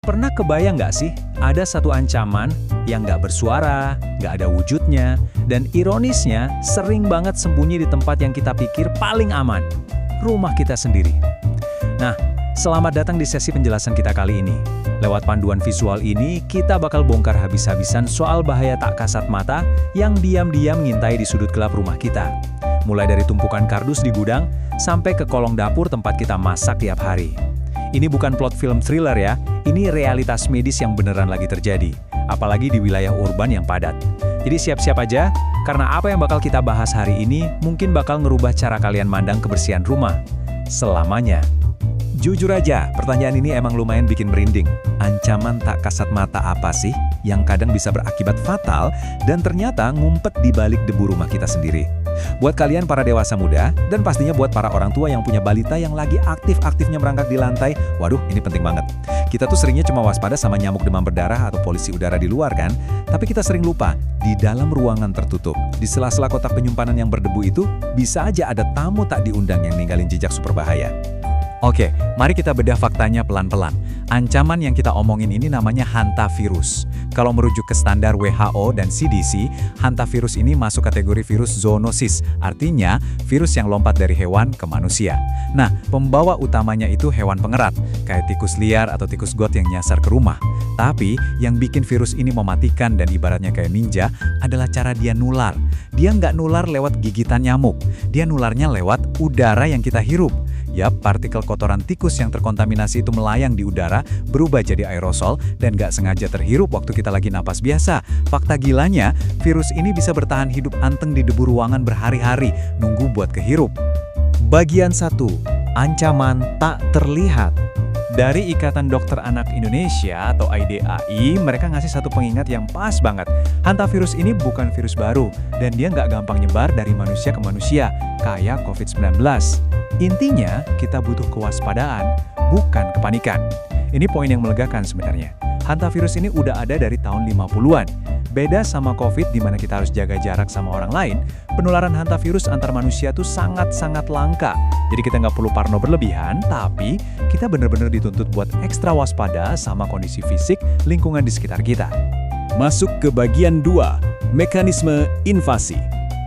Pernah kebayang nggak sih, ada satu ancaman yang nggak bersuara, nggak ada wujudnya, dan ironisnya sering banget sembunyi di tempat yang kita pikir paling aman, rumah kita sendiri. Nah, selamat datang di sesi penjelasan kita kali ini. Lewat panduan visual ini, kita bakal bongkar habis-habisan soal bahaya tak kasat mata yang diam-diam ngintai di sudut gelap rumah kita. Mulai dari tumpukan kardus di gudang, sampai ke kolong dapur tempat kita masak tiap hari. Ini bukan plot film thriller ya, ini realitas medis yang beneran lagi terjadi. Apalagi di wilayah urban yang padat. Jadi siap-siap aja, karena apa yang bakal kita bahas hari ini mungkin bakal ngerubah cara kalian mandang kebersihan rumah. Selamanya. Jujur aja, pertanyaan ini emang lumayan bikin merinding. Ancaman tak kasat mata apa sih yang kadang bisa berakibat fatal dan ternyata ngumpet di balik debu rumah kita sendiri? Buat kalian para dewasa muda, dan pastinya buat para orang tua yang punya balita yang lagi aktif-aktifnya merangkak di lantai, waduh ini penting banget. Kita tuh seringnya cuma waspada sama nyamuk demam berdarah atau polusi udara di luar kan? Tapi kita sering lupa, di dalam ruangan tertutup, di sela-sela kotak penyimpanan yang berdebu itu, bisa aja ada tamu tak diundang yang ninggalin jejak super bahaya. Oke, mari kita bedah faktanya pelan-pelan. Ancaman yang kita omongin ini namanya hantavirus. Kalau merujuk ke standar WHO dan CDC, hantavirus ini masuk kategori virus zoonosis, artinya virus yang lompat dari hewan ke manusia. Nah, pembawa utamanya itu hewan pengerat, kayak tikus liar atau tikus got yang nyasar ke rumah. Tapi, yang bikin virus ini mematikan dan ibaratnya kayak ninja adalah cara dia nular. Dia nggak nular lewat gigitan nyamuk, dia nularnya lewat udara yang kita hirup. Yap, partikel kotoran tikus yang terkontaminasi itu melayang di udara, berubah jadi aerosol, dan gak sengaja terhirup waktu kita lagi napas biasa. Fakta gilanya, virus ini bisa bertahan hidup anteng di debu ruangan berhari-hari, nunggu buat kehirup. Bagian 1. Ancaman tak terlihat. Dari Ikatan Dokter Anak Indonesia atau IDAI, mereka ngasih satu pengingat yang pas banget. Hantavirus ini bukan virus baru, dan dia nggak gampang nyebar dari manusia ke manusia, kayak COVID-19. Intinya, kita butuh kewaspadaan, bukan kepanikan. Ini poin yang melegakan sebenarnya. Hantavirus ini udah ada dari tahun 50-an. Beda sama COVID di mana kita harus jaga jarak sama orang lain, penularan hantavirus antar manusia tuh sangat-sangat langka. Jadi kita nggak perlu parno berlebihan, tapi kita benar-benar dituntut buat ekstra waspada sama kondisi fisik lingkungan di sekitar kita. Masuk ke bagian 2, mekanisme invasi.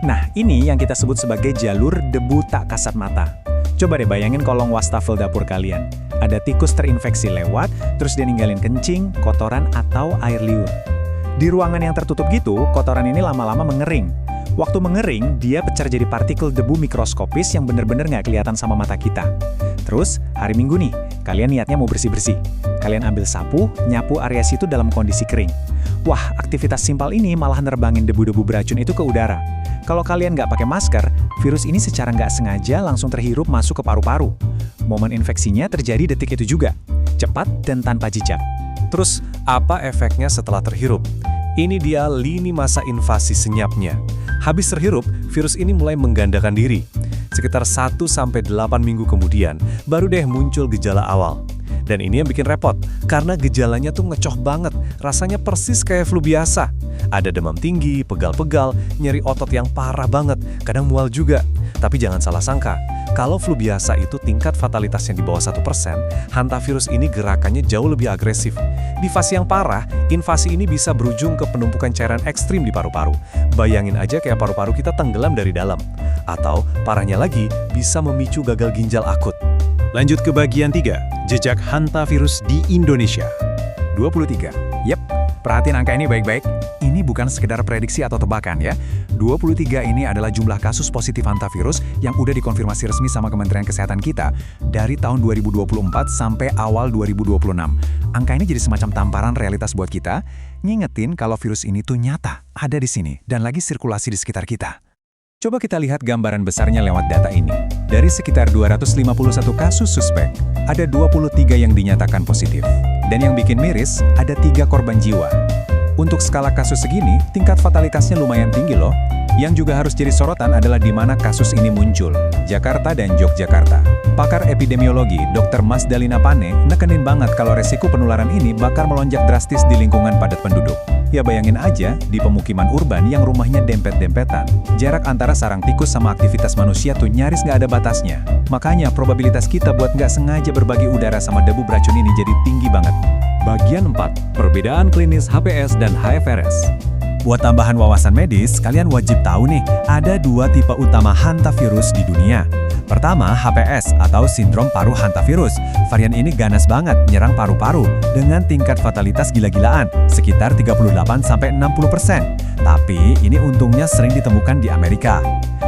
Nah, ini yang kita sebut sebagai jalur debu tak kasat mata. Coba deh bayangin kolong wastafel dapur kalian. Ada tikus terinfeksi lewat, terus dia ninggalin kencing, kotoran, atau air liur. Di ruangan yang tertutup gitu, kotoran ini lama-lama mengering. Waktu mengering, dia pecah jadi partikel debu mikroskopis yang bener-bener nggak kelihatan sama mata kita. Terus, hari Minggu nih, kalian niatnya mau bersih-bersih. Kalian ambil sapu, nyapu area situ dalam kondisi kering. Wah, aktivitas simpel ini malah nerbangin debu-debu beracun itu ke udara. Kalau kalian nggak pakai masker, virus ini secara nggak sengaja langsung terhirup masuk ke paru-paru. Momen infeksinya terjadi detik itu juga, cepat dan tanpa jejak. Terus, apa efeknya setelah terhirup? Ini dia lini masa invasi senyapnya. Habis terhirup, virus ini mulai menggandakan diri. Sekitar 1-8 minggu kemudian, baru deh muncul gejala awal. Dan ini yang bikin repot, karena gejalanya tuh ngecoh banget, rasanya persis kayak flu biasa. Ada demam tinggi, pegal-pegal, nyeri otot yang parah banget, kadang mual juga. Tapi jangan salah sangka, kalau flu biasa itu tingkat fatalitasnya di bawah 1%, hantavirus ini gerakannya jauh lebih agresif. Di fase yang parah, invasi ini bisa berujung ke penumpukan cairan ekstrim di paru-paru. Bayangin aja kayak paru-paru kita tenggelam dari dalam. Atau, parahnya lagi, bisa memicu gagal ginjal akut. Lanjut ke bagian 3, jejak hantavirus di Indonesia. 23. Yep, perhatiin angka ini baik-baik. Ini bukan sekedar prediksi atau tebakan ya. 23 ini adalah jumlah kasus positif hantavirus yang udah dikonfirmasi resmi sama Kementerian Kesehatan kita dari tahun 2024 sampai awal 2026. Angka ini jadi semacam tamparan realitas buat kita, ngingetin kalau virus ini tuh nyata, ada di sini, dan lagi sirkulasi di sekitar kita. Coba kita lihat gambaran besarnya lewat data ini. Dari sekitar 251 kasus suspek, ada 23 yang dinyatakan positif. Dan yang bikin miris, ada 3 korban jiwa. Untuk skala kasus segini, tingkat fatalitasnya lumayan tinggi loh. Yang juga harus jadi sorotan adalah di mana kasus ini muncul, Jakarta dan Yogyakarta. Pakar epidemiologi Dr. Mas Dalina Pane nekenin banget kalau resiko penularan ini bakal melonjak drastis di lingkungan padat penduduk. Ya bayangin aja, di pemukiman urban yang rumahnya dempet-dempetan, jarak antara sarang tikus sama aktivitas manusia tuh nyaris nggak ada batasnya. Makanya probabilitas kita buat nggak sengaja berbagi udara sama debu beracun ini jadi tinggi banget. Bagian 4, perbedaan klinis HPS dan HFRS. Buat tambahan wawasan medis, kalian wajib tahu nih, ada 2 tipe utama hantavirus di dunia. Pertama, HPS atau sindrom paru hantavirus. Varian ini ganas banget, nyerang paru-paru dengan tingkat fatalitas gila-gilaan, sekitar 38-60%. Tapi ini untungnya sering ditemukan di Amerika.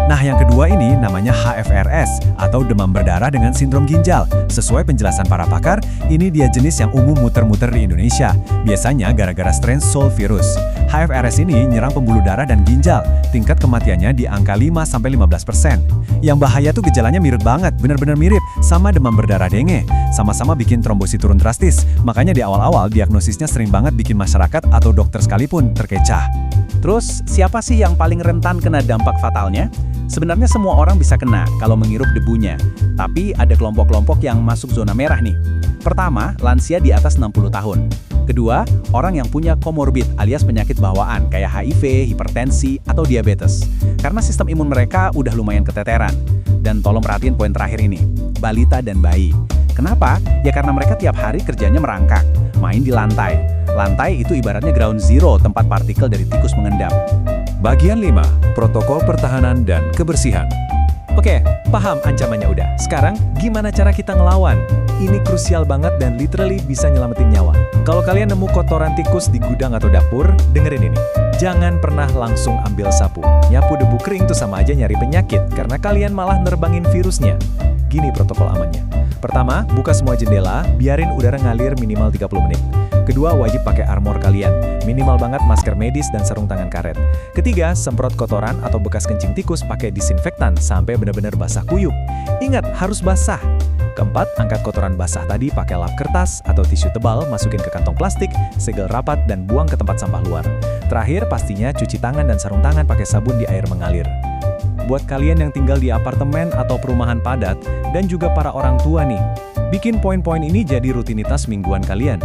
Nah, yang kedua ini namanya HFRS atau demam berdarah dengan sindrom ginjal. Sesuai penjelasan para pakar, ini dia jenis yang umum muter-muter di Indonesia. Biasanya gara-gara strain Sol virus. HFRS ini nyerang pembuluh darah dan ginjal. Tingkat kematiannya di angka 5-15%. Yang bahaya tuh gejalanya mirip banget, benar-benar mirip sama demam berdarah dengue. Sama-sama bikin trombosit turun drastis. Makanya di awal-awal diagnosisnya sering banget bikin masyarakat atau dokter sekalipun terkecoh. Terus, siapa sih yang paling rentan kena dampak fatalnya? Sebenarnya semua orang bisa kena kalau menghirup debunya. Tapi ada kelompok-kelompok yang masuk zona merah nih. Pertama, lansia di atas 60 tahun. Kedua, orang yang punya komorbid alias penyakit bawaan kayak HIV, hipertensi, atau diabetes. Karena sistem imun mereka udah lumayan keteteran. Dan tolong perhatiin poin terakhir ini, balita dan bayi. Kenapa? Ya karena mereka tiap hari kerjanya merangkak, main di lantai. Lantai itu ibaratnya ground zero, tempat partikel dari tikus mengendap. Bagian 5, protokol pertahanan dan kebersihan. Oke, paham ancamannya udah. Sekarang, gimana cara kita ngelawan? Ini krusial banget dan literally bisa nyelamatin nyawa. Kalau kalian nemu kotoran tikus di gudang atau dapur, dengerin ini. Jangan pernah langsung ambil sapu. Nyapu debu kering tuh sama aja nyari penyakit, karena kalian malah nerbangin virusnya. Gini protokol amannya. Pertama, buka semua jendela, biarin udara ngalir minimal 30 menit. Kedua, wajib pakai armor kalian. Minimal banget masker medis dan sarung tangan karet. Ketiga, semprot kotoran atau bekas kencing tikus pakai disinfektan sampai benar-benar basah kuyup. Ingat, harus basah. Keempat, angkat kotoran basah tadi pakai lap kertas atau tisu tebal, masukin ke kantong plastik, segel rapat, dan buang ke tempat sampah luar. Terakhir, pastinya cuci tangan dan sarung tangan pakai sabun di air mengalir. Buat kalian yang tinggal di apartemen atau perumahan padat, dan juga para orang tua nih, bikin poin-poin ini jadi rutinitas mingguan kalian.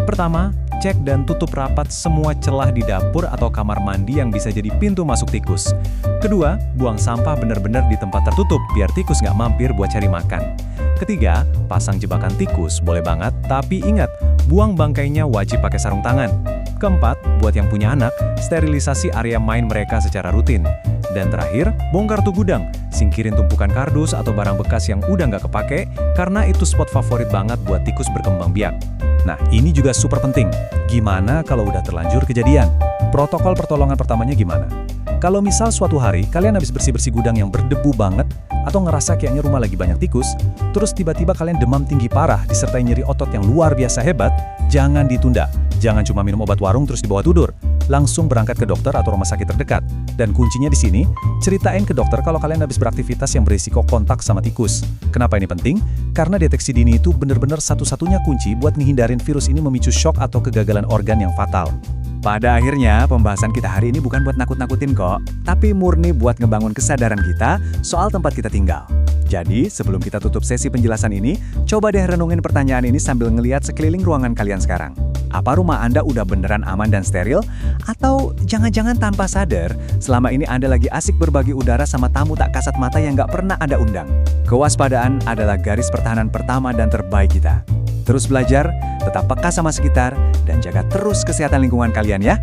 Pertama, cek dan tutup rapat semua celah di dapur atau kamar mandi yang bisa jadi pintu masuk tikus. Kedua, buang sampah benar-benar di tempat tertutup biar tikus nggak mampir buat cari makan. Ketiga, pasang jebakan tikus, boleh banget, tapi ingat, buang bangkainya wajib pakai sarung tangan. Keempat, buat yang punya anak, sterilisasi area main mereka secara rutin. Dan terakhir, bongkar tuh gudang, singkirin tumpukan kardus atau barang bekas yang udah nggak kepake, karena itu spot favorit banget buat tikus berkembang biak. Nah, ini juga super penting. Gimana kalau udah terlanjur kejadian? Protokol pertolongan pertamanya gimana? Kalau misal suatu hari, kalian habis bersih-bersih gudang yang berdebu banget, atau ngerasa kayaknya rumah lagi banyak tikus, terus tiba-tiba kalian demam tinggi parah, disertai nyeri otot yang luar biasa hebat, jangan ditunda. Jangan cuma minum obat warung terus dibawa tidur. Langsung berangkat ke dokter atau rumah sakit terdekat. Dan kuncinya di sini, ceritain ke dokter kalau kalian habis beraktivitas yang berisiko kontak sama tikus. Kenapa ini penting? Karena deteksi dini itu benar-benar satu-satunya kunci buat ngehindarin virus ini memicu shock atau kegagalan organ yang fatal. Pada akhirnya, pembahasan kita hari ini bukan buat nakut-nakutin kok, tapi murni buat ngebangun kesadaran kita soal tempat kita tinggal. Jadi, sebelum kita tutup sesi penjelasan ini, coba deh renungin pertanyaan ini sambil ngelihat sekeliling ruangan kalian sekarang. Apa rumah Anda udah beneran aman dan steril? Atau jangan-jangan tanpa sadar, selama ini Anda lagi asik berbagi udara sama tamu tak kasat mata yang nggak pernah Anda undang? Kewaspadaan adalah garis pertahanan pertama dan terbaik kita. Terus belajar, tetap peka sama sekitar, dan jaga terus kesehatan lingkungan kalian ya.